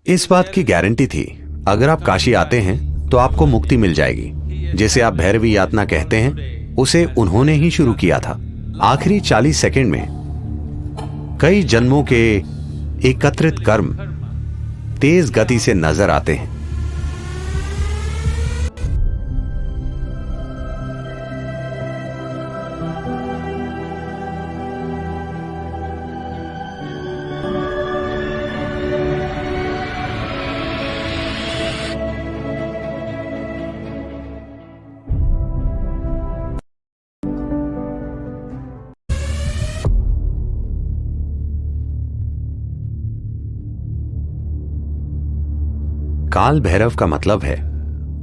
इस बात की गारंटी थी, अगर आप काशी आते हैं तो आपको मुक्ति मिल जाएगी। जिसे आप भैरवी यातना कहते हैं, उसे उन्होंने ही शुरू किया था। आखिरी 40 सेकंड में कई जन्मों के एकत्रित कर्म तेज गति से नजर आते हैं। काल भैरव का मतलब है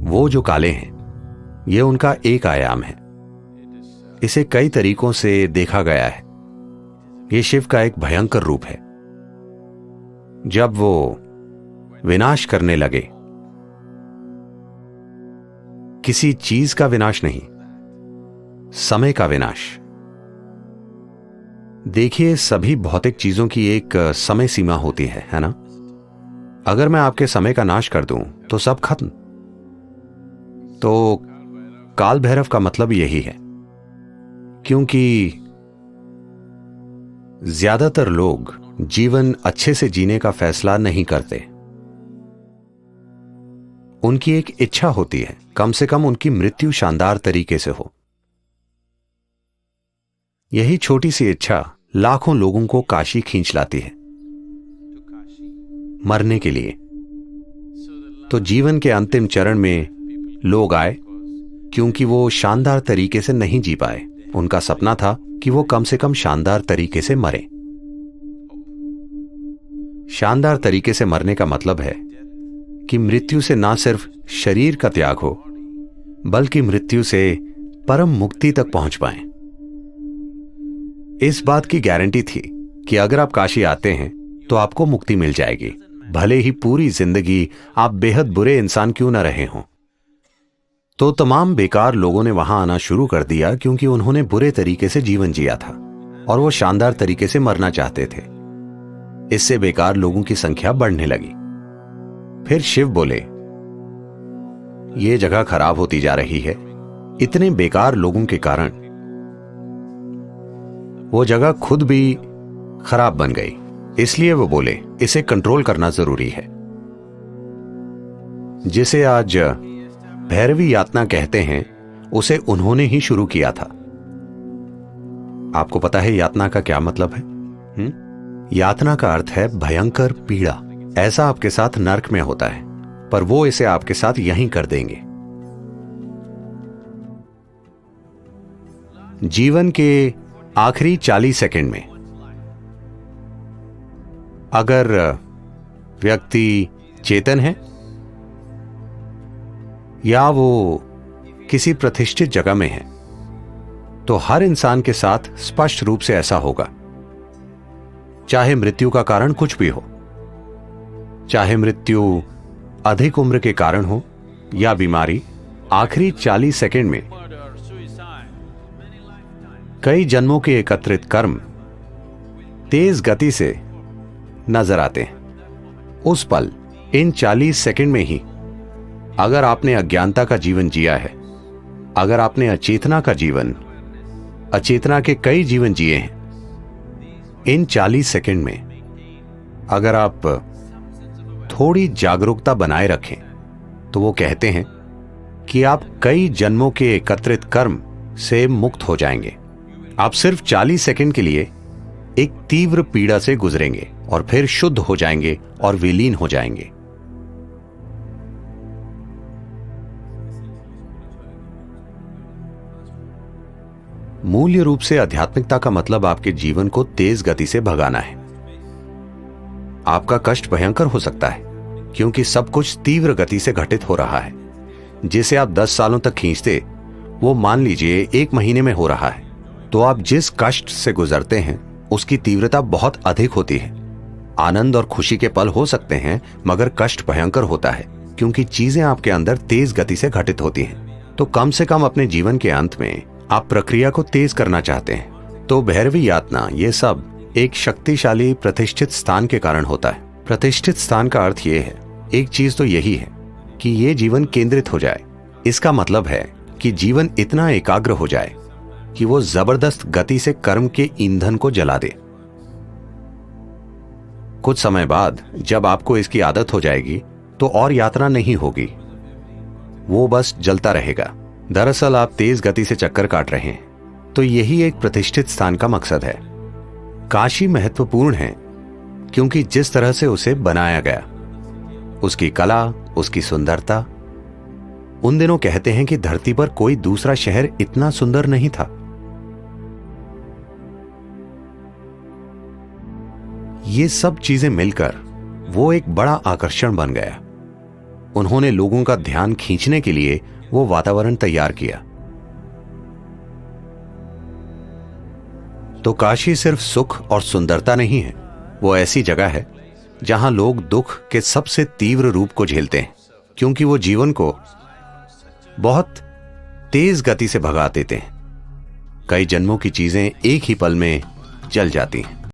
वो जो काले हैं। ये उनका एक आयाम है। इसे कई तरीकों से देखा गया है। ये शिव का एक भयंकर रूप है। जब वो विनाश करने लगे, किसी चीज का विनाश नहीं, समय का विनाश। देखिए, सभी भौतिक चीजों की एक समय सीमा होती है ना? अगर मैं आपके समय का नाश कर दूं तो सब खत्म। तो काल भैरव का मतलब यही है, क्योंकि ज्यादातर लोग जीवन अच्छे से जीने का फैसला नहीं करते। उनकी एक इच्छा होती है, कम से कम उनकी मृत्यु शानदार तरीके से हो। यही छोटी सी इच्छा लाखों लोगों को काशी खींच लाती है, मरने के लिए। तो जीवन के अंतिम चरण में लोग आए क्योंकि वो शानदार तरीके से नहीं जी पाए। उनका सपना था कि वो कम से कम शानदार तरीके से मरे। शानदार तरीके से मरने का मतलब है कि मृत्यु से ना सिर्फ शरीर का त्याग हो, बल्कि मृत्यु से परम मुक्ति तक पहुंच पाएं। इस बात की गारंटी थी कि अगर आप काशी आते हैं तो आपको मुक्ति मिल जाएगी, भले ही पूरी जिंदगी आप बेहद बुरे इंसान क्यों न रहे हों। तो तमाम बेकार लोगों ने वहां आना शुरू कर दिया क्योंकि उन्होंने बुरे तरीके से जीवन जिया था और वो शानदार तरीके से मरना चाहते थे। इससे बेकार लोगों की संख्या बढ़ने लगी। फिर शिव बोले, ये जगह खराब होती जा रही है। इतने बेकार लोगों के कारण वो जगह खुद भी खराब बन गई। इसलिए वो बोले, इसे कंट्रोल करना जरूरी है। जिसे आज भैरवी यातना कहते हैं, उसे उन्होंने ही शुरू किया था। आपको पता है यातना का क्या मतलब है? यातना का अर्थ है भयंकर पीड़ा। ऐसा आपके साथ नर्क में होता है, पर वो इसे आपके साथ यहीं कर देंगे। जीवन के आखिरी 40 सेकंड में अगर व्यक्ति चेतन है या वो किसी प्रतिष्ठित जगह में है, तो हर इंसान के साथ स्पष्ट रूप से ऐसा होगा। चाहे मृत्यु का कारण कुछ भी हो, चाहे मृत्यु अधिक उम्र के कारण हो या बीमारी, आखिरी 40 सेकंड में कई जन्मों के एकत्रित कर्म तेज गति से नजर आते हैं। उस पल, इन 40 सेकंड में ही, अगर आपने अज्ञानता का जीवन जिया है, अगर आपने अचेतना का जीवन, अचेतना के कई जीवन जिए हैं, इन 40 सेकंड में अगर आप थोड़ी जागरूकता बनाए रखें, तो वो कहते हैं कि आप कई जन्मों के एकत्रित कर्म से मुक्त हो जाएंगे। आप सिर्फ 40 सेकंड के लिए एक तीव्र पीड़ा से गुजरेंगे और फिर शुद्ध हो जाएंगे और विलीन हो जाएंगे। मूल्य रूप से आध्यात्मिकता का मतलब आपके जीवन को तेज गति से भगाना है। आपका कष्ट भयंकर हो सकता है क्योंकि सब कुछ तीव्र गति से घटित हो रहा है। जिसे आप 10 सालों तक खींचते, वो मान लीजिए 1 महीने में हो रहा है। तो आप जिस कष्ट से गुजरते हैं उसकी तीव्रता बहुत अधिक होती है। आनंद और खुशी के पल हो सकते हैं, मगर कष्ट भयंकर होता है क्योंकि चीजें आपके अंदर तेज गति से घटित होती हैं। तो कम से कम अपने जीवन के अंत में आप प्रक्रिया को तेज करना चाहते हैं। तो भैरवी यातना, ये सब एक शक्तिशाली प्रतिष्ठित स्थान के कारण होता है। प्रतिष्ठित स्थान का अर्थ यह है, एक चीज तो यही है कि ये जीवन केंद्रित हो जाए। इसका मतलब है कि जीवन इतना एकाग्र हो जाए कि वो जबरदस्त गति से कर्म के ईंधन को जला दे। कुछ समय बाद जब आपको इसकी आदत हो जाएगी तो और यात्रा नहीं होगी, वो बस जलता रहेगा। दरअसल आप तेज गति से चक्कर काट रहे हैं, तो यही एक प्रतिष्ठित स्थान का मकसद है। काशी महत्वपूर्ण है क्योंकि जिस तरह से उसे बनाया गया, उसकी कला, उसकी सुंदरता। उन दिनों कहते हैं कि धरती पर कोई दूसरा शहर इतना सुंदर नहीं था। ये सब चीजें मिलकर वो एक बड़ा आकर्षण बन गया। उन्होंने लोगों का ध्यान खींचने के लिए वो वातावरण तैयार किया। तो काशी सिर्फ सुख और सुंदरता नहीं है, वो ऐसी जगह है जहां लोग दुख के सबसे तीव्र रूप को झेलते हैं, क्योंकि वो जीवन को बहुत तेज गति से भगा देते हैं। कई जन्मों की चीजें एक ही पल में जल जाती हैं।